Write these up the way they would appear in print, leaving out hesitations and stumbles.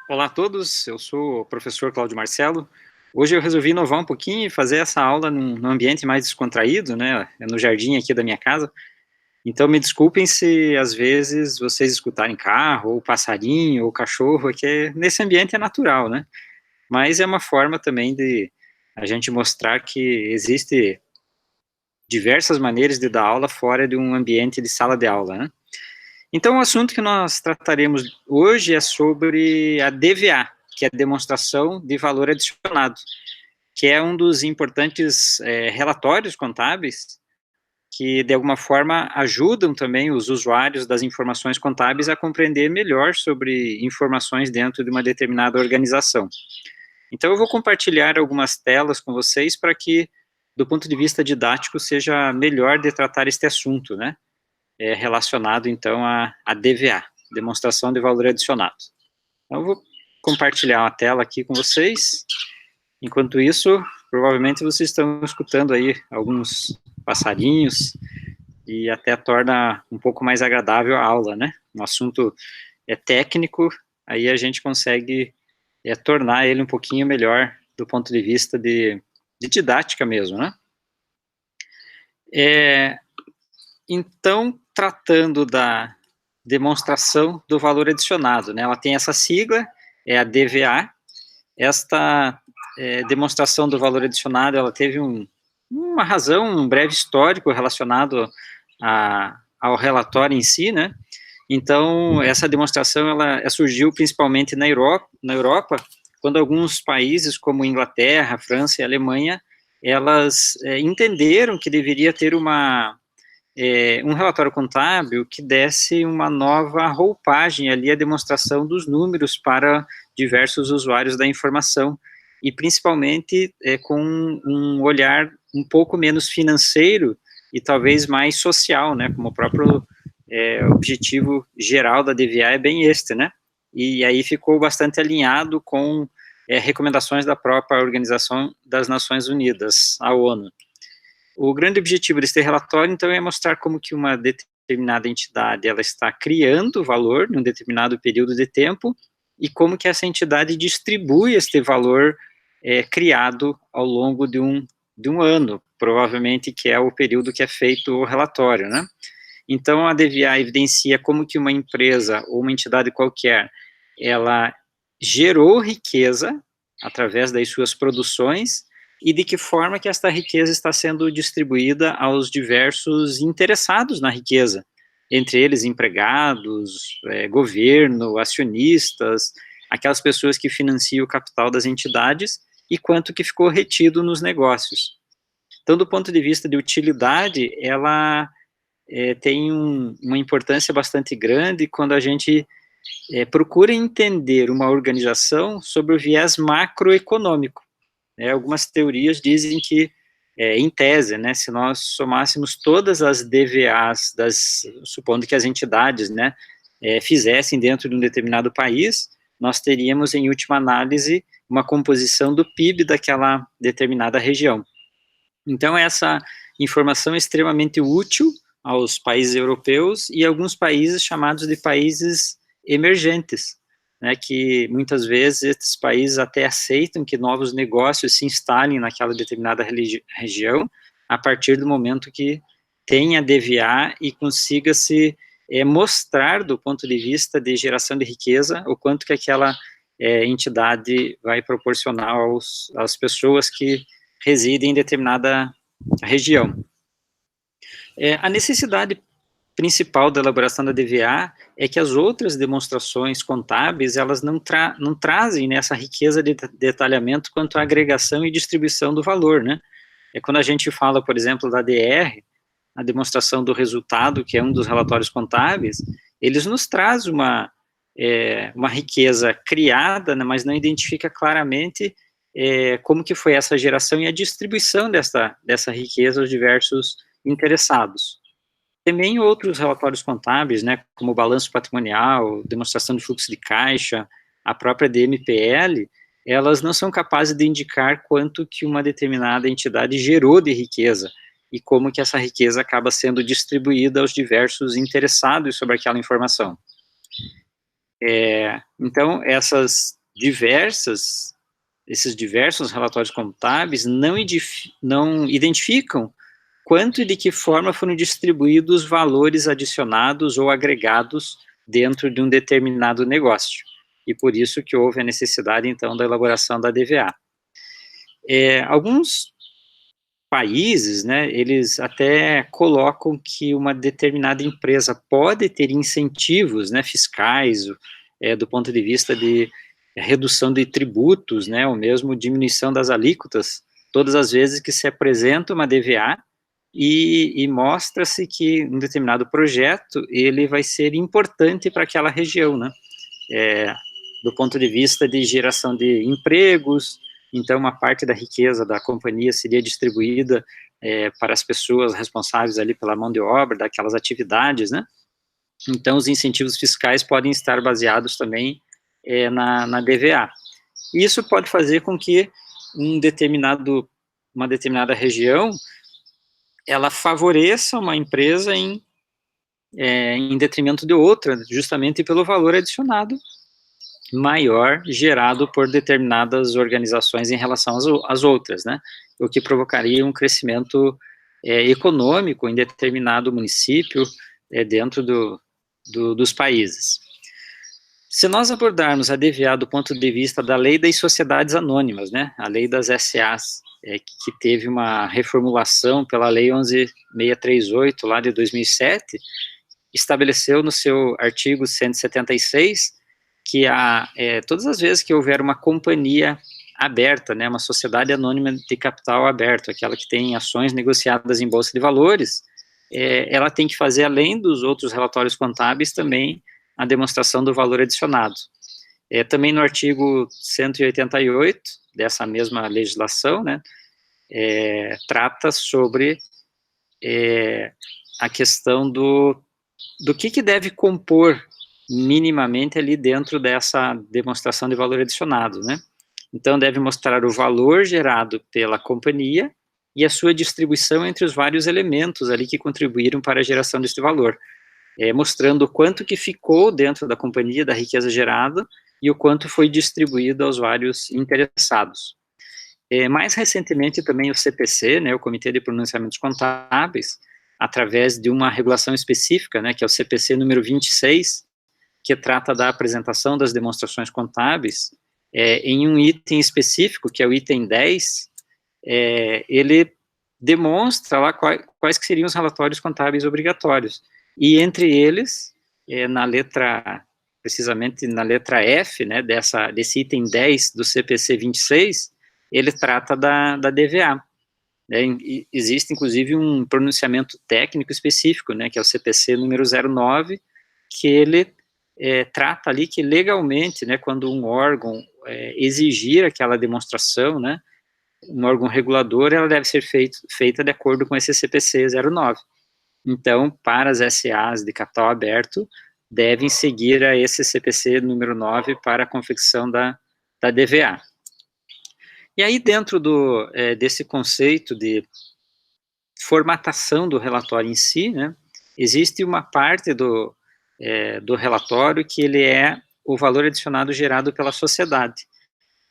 Olá a todos, eu sou o professor Cláudio Marcelo. Hoje eu resolvi inovar um pouquinho e fazer essa aula num ambiente mais descontraído, né, no jardim aqui da minha casa. Então me desculpem se às vezes vocês escutarem carro, ou passarinho, ou cachorro, que nesse ambiente é natural, né? Mas é uma forma também de a gente mostrar que existe diversas maneiras de dar aula fora de um ambiente de sala de aula, né? Então, o assunto que nós trataremos hoje é sobre a DVA, que é a demonstração de valor adicionado, que é um dos importantes relatórios contábeis que, de alguma forma, ajudam também os usuários das informações contábeis a compreender melhor sobre informações dentro de uma determinada organização. Então, eu vou compartilhar algumas telas com vocês para que, do ponto de vista didático, seja melhor de tratar este assunto, né? Relacionado, então, à DVA, demonstração de valor adicionado. Então, eu vou compartilhar a tela aqui com vocês. Enquanto isso, provavelmente vocês estão escutando aí alguns passarinhos e até torna um pouco mais agradável a aula, né? O assunto é técnico, aí a gente consegue tornar ele um pouquinho melhor do ponto de vista de didática mesmo, né? Então, tratando da demonstração do valor adicionado, né? Ela tem essa sigla, é a DVA. Esta demonstração do valor adicionado, ela teve uma razão, um breve histórico relacionado ao relatório em si, né? Então, essa demonstração, ela surgiu principalmente na Europa, quando alguns países, como Inglaterra, França e Alemanha, elas entenderam que deveria ter um relatório contábil que desse uma nova roupagem ali à demonstração dos números para diversos usuários da informação, e principalmente com um olhar um pouco menos financeiro e talvez mais social, né, como o próprio objetivo geral da DVA é bem este, né, e aí ficou bastante alinhado com recomendações da própria Organização das Nações Unidas, a ONU. O grande objetivo desse relatório, então, é mostrar como que uma determinada entidade ela está criando valor em um determinado período de tempo e como que essa entidade distribui este valor criado ao longo de um ano, provavelmente, que é o período que é feito o relatório, né? Então, a DVA evidencia como que uma empresa ou uma entidade qualquer, ela gerou riqueza através das suas produções e de que forma que esta riqueza está sendo distribuída aos diversos interessados na riqueza, entre eles empregados, governo, acionistas, aquelas pessoas que financiam o capital das entidades e quanto que ficou retido nos negócios. Então, do ponto de vista de utilidade, ela tem uma importância bastante grande quando a gente procura entender uma organização sobre o viés macroeconômico. Algumas teorias dizem que, em tese, né, se nós somássemos todas as DVAs, supondo que as entidades, né, fizessem dentro de um determinado país, nós teríamos, em última análise, uma composição do PIB daquela determinada região. Então, essa informação é extremamente útil aos países europeus e alguns países chamados de países emergentes, né, que muitas vezes esses países até aceitam que novos negócios se instalem naquela determinada região a partir do momento que tenha DVA e consiga se mostrar do ponto de vista de geração de riqueza o quanto que aquela entidade vai proporcionar às pessoas que residem em determinada região. A necessidade principal da elaboração da DVA é que as outras demonstrações contábeis, elas não trazem nessa riqueza de detalhamento quanto à agregação e distribuição do valor, né? Quando a gente fala, por exemplo, da DR, a demonstração do resultado, que é um dos relatórios contábeis, eles nos trazem uma riqueza criada, né, mas não identifica claramente como que foi essa geração e a distribuição dessa riqueza aos diversos interessados. Também outros relatórios contábeis, né, como o balanço patrimonial, demonstração de fluxo de caixa, a própria DMPL, elas não são capazes de indicar quanto que uma determinada entidade gerou de riqueza e como que essa riqueza acaba sendo distribuída aos diversos interessados sobre aquela informação. Então, esses diversos relatórios contábeis não identificam quanto e de que forma foram distribuídos valores adicionados ou agregados dentro de um determinado negócio. E por isso que houve a necessidade, então, da elaboração da DVA. Alguns países, né, eles até colocam que uma determinada empresa pode ter incentivos, né, fiscais, do ponto de vista de redução de tributos, né, ou mesmo diminuição das alíquotas, todas as vezes que se apresenta uma DVA e mostra-se que um determinado projeto, ele vai ser importante para aquela região, né, do ponto de vista de geração de empregos. Então, uma parte da riqueza da companhia seria distribuída para as pessoas responsáveis ali pela mão de obra, daquelas atividades, né? Então, os incentivos fiscais podem estar baseados também na DVA. Isso pode fazer com que uma determinada região, ela favoreça uma empresa em detrimento de outra, justamente pelo valor adicionado maior gerado por determinadas organizações em relação às outras, né? O que provocaria um crescimento econômico em determinado município dentro dos países. Se nós abordarmos a DVA do ponto de vista da lei das sociedades anônimas, né, a lei das SAs, que teve uma reformulação pela lei 11.638, lá de 2007, estabeleceu no seu artigo 176 que todas as vezes que houver uma companhia aberta, né, uma sociedade anônima de capital aberto, aquela que tem ações negociadas em bolsa de valores, ela tem que fazer, além dos outros relatórios contábeis, também a demonstração do valor adicionado. Também no artigo 188 dessa mesma legislação, né, trata sobre a questão do que deve compor minimamente ali dentro dessa demonstração de valor adicionado, né? Então, deve mostrar o valor gerado pela companhia e a sua distribuição entre os vários elementos ali que contribuíram para a geração desse valor, mostrando o quanto que ficou dentro da companhia, da riqueza gerada, e o quanto foi distribuído aos vários interessados. Mais recentemente, também o CPC, né, o Comitê de Pronunciamentos Contábeis, através de uma regulação específica, né, que é o CPC número 26, que trata da apresentação das demonstrações contábeis, em um item específico, que é o item 10, ele demonstra lá quais que seriam os relatórios contábeis obrigatórios. E entre eles, precisamente na letra F, né, desse item 10 do CPC 26, ele trata da DVA. Existe, inclusive, um pronunciamento técnico específico, né, que é o CPC número 09, que ele trata ali que legalmente, né, quando um órgão exigir aquela demonstração, né, um órgão regulador, ela deve ser feita de acordo com esse CPC 09. Então, para as SAs de capital aberto, devem seguir a esse CPC número 9 para a confecção da DVA. E aí, dentro desse conceito de formatação do relatório em si, né, existe uma parte do relatório que ele é o valor adicionado gerado pela sociedade,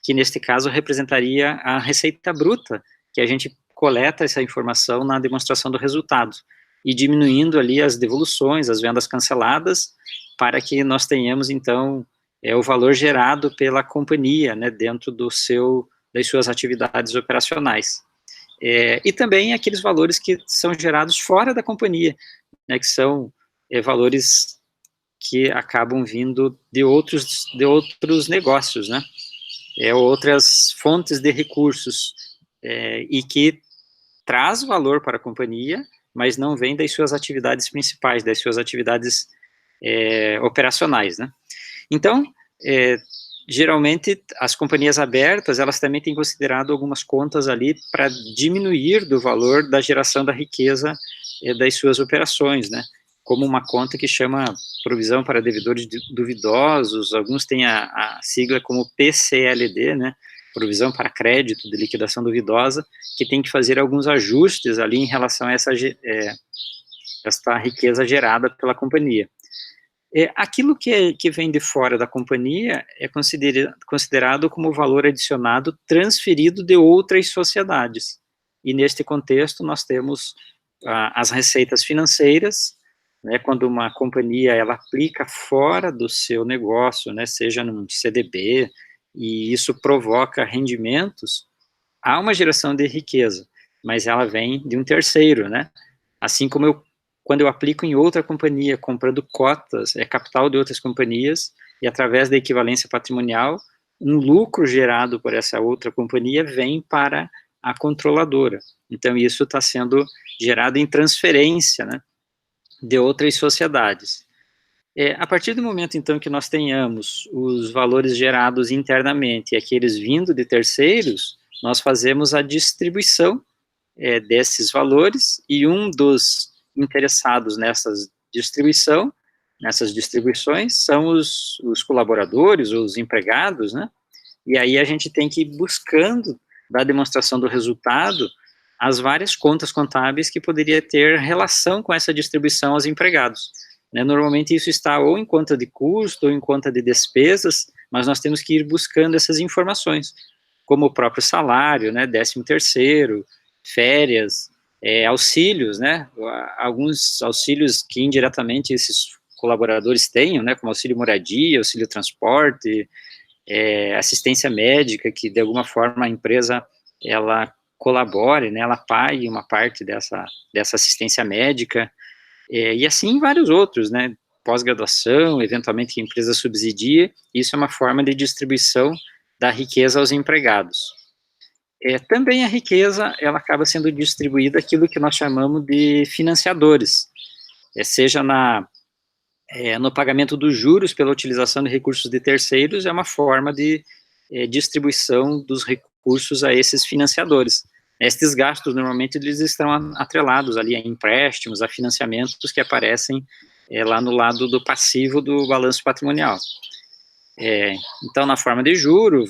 que neste caso representaria a receita bruta, que a gente coleta essa informação na demonstração do resultado, e diminuindo ali as devoluções, as vendas canceladas, para que nós tenhamos, então, o valor gerado pela companhia, né, dentro das suas atividades operacionais. E também aqueles valores que são gerados fora da companhia, né, que são valores que acabam vindo de outros negócios, né, outras fontes de recursos, e que traz valor para a companhia, mas não vem das suas atividades principais, das suas atividades operacionais, né. Então, geralmente, as companhias abertas, elas também têm considerado algumas contas ali para diminuir do valor da geração da riqueza das suas operações, né, como uma conta que chama provisão para devedores duvidosos, alguns têm a sigla como PCLD, né, provisão para crédito de liquidação duvidosa, que tem que fazer alguns ajustes ali em relação a esta riqueza gerada pela companhia. Aquilo que vem de fora da companhia é considerado como valor adicionado transferido de outras sociedades. E neste contexto nós temos as receitas financeiras, né, quando uma companhia ela aplica fora do seu negócio, né, seja num CDB, e isso provoca rendimentos, há uma geração de riqueza, mas ela vem de um terceiro, né? Assim como quando eu aplico em outra companhia, comprando cotas, capital de outras companhias, e através da equivalência patrimonial, um lucro gerado por essa outra companhia vem para a controladora. Então, isso está sendo gerado em transferência, né, de outras sociedades. A partir do momento, então, que nós tenhamos os valores gerados internamente e aqueles vindo de terceiros, nós fazemos a distribuição desses valores, e um dos interessados nessas distribuições são os colaboradores, os empregados, né? E aí a gente tem que ir buscando, da demonstração do resultado, as várias contas contábeis que poderia ter relação com essa distribuição aos empregados. Né? Normalmente isso está ou em conta de custo, ou em conta de despesas, mas nós temos que ir buscando essas informações, como o próprio salário, né, 13º, férias, auxílios, né, alguns auxílios que indiretamente esses colaboradores tenham, né, como auxílio moradia, auxílio transporte, assistência médica, que de alguma forma a empresa, ela colabore, né, ela pague uma parte dessa assistência médica, e assim vários outros, né, pós-graduação, eventualmente que a empresa subsidia, isso é uma forma de distribuição da riqueza aos empregados. Também a riqueza, ela acaba sendo distribuída aquilo que nós chamamos de financiadores, seja no pagamento dos juros pela utilização de recursos de terceiros, é uma forma de distribuição dos recursos a esses financiadores. Estes gastos, normalmente, eles estão atrelados ali a empréstimos, a financiamentos que aparecem lá no lado do passivo do balanço patrimonial. Então, na forma de juro,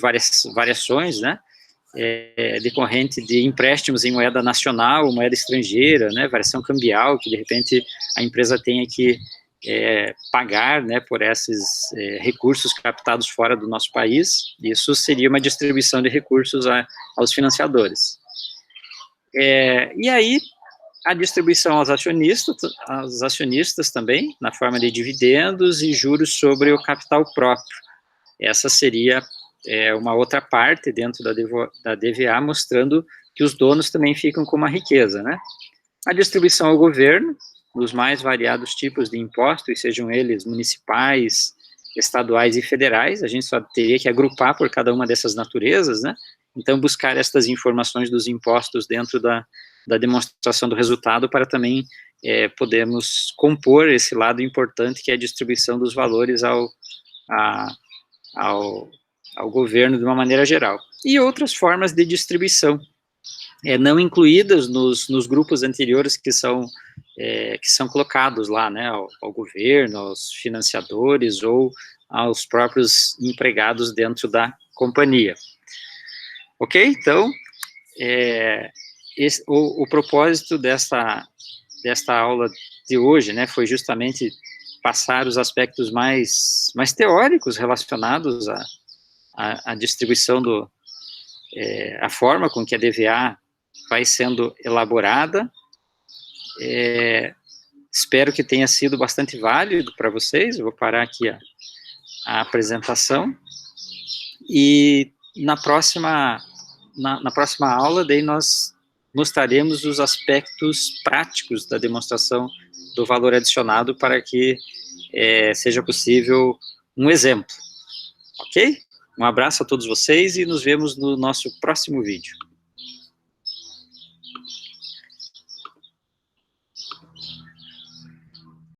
variações, né, decorrente de empréstimos em moeda nacional, moeda estrangeira, né, variação cambial, que de repente a empresa tenha que pagar, né, por esses recursos captados fora do nosso país. Isso seria uma distribuição de recursos aos financiadores. E aí, a distribuição aos acionistas também, na forma de dividendos e juros sobre o capital próprio. Essa seria uma outra parte dentro da DVA, mostrando que os donos também ficam com uma riqueza, né? A distribuição ao governo, dos mais variados tipos de impostos, sejam eles municipais, estaduais e federais, a gente só teria que agrupar por cada uma dessas naturezas, né? Então, buscar estas informações dos impostos dentro da demonstração do resultado para também podermos compor esse lado importante que é a distribuição dos valores ao governo de uma maneira geral. E outras formas de distribuição, não incluídas nos grupos anteriores que são colocados lá, né, ao governo, aos financiadores ou aos próprios empregados dentro da companhia. Ok? Então, o propósito desta aula de hoje, né, foi justamente passar os aspectos mais teóricos relacionados à distribuição a forma com que a DVA vai sendo elaborada. Espero que tenha sido bastante válido para vocês. Eu vou parar aqui a apresentação, e na próxima aula, daí nós mostraremos os aspectos práticos da demonstração do valor adicionado para que seja possível um exemplo, ok? Um abraço a todos vocês e nos vemos no nosso próximo vídeo.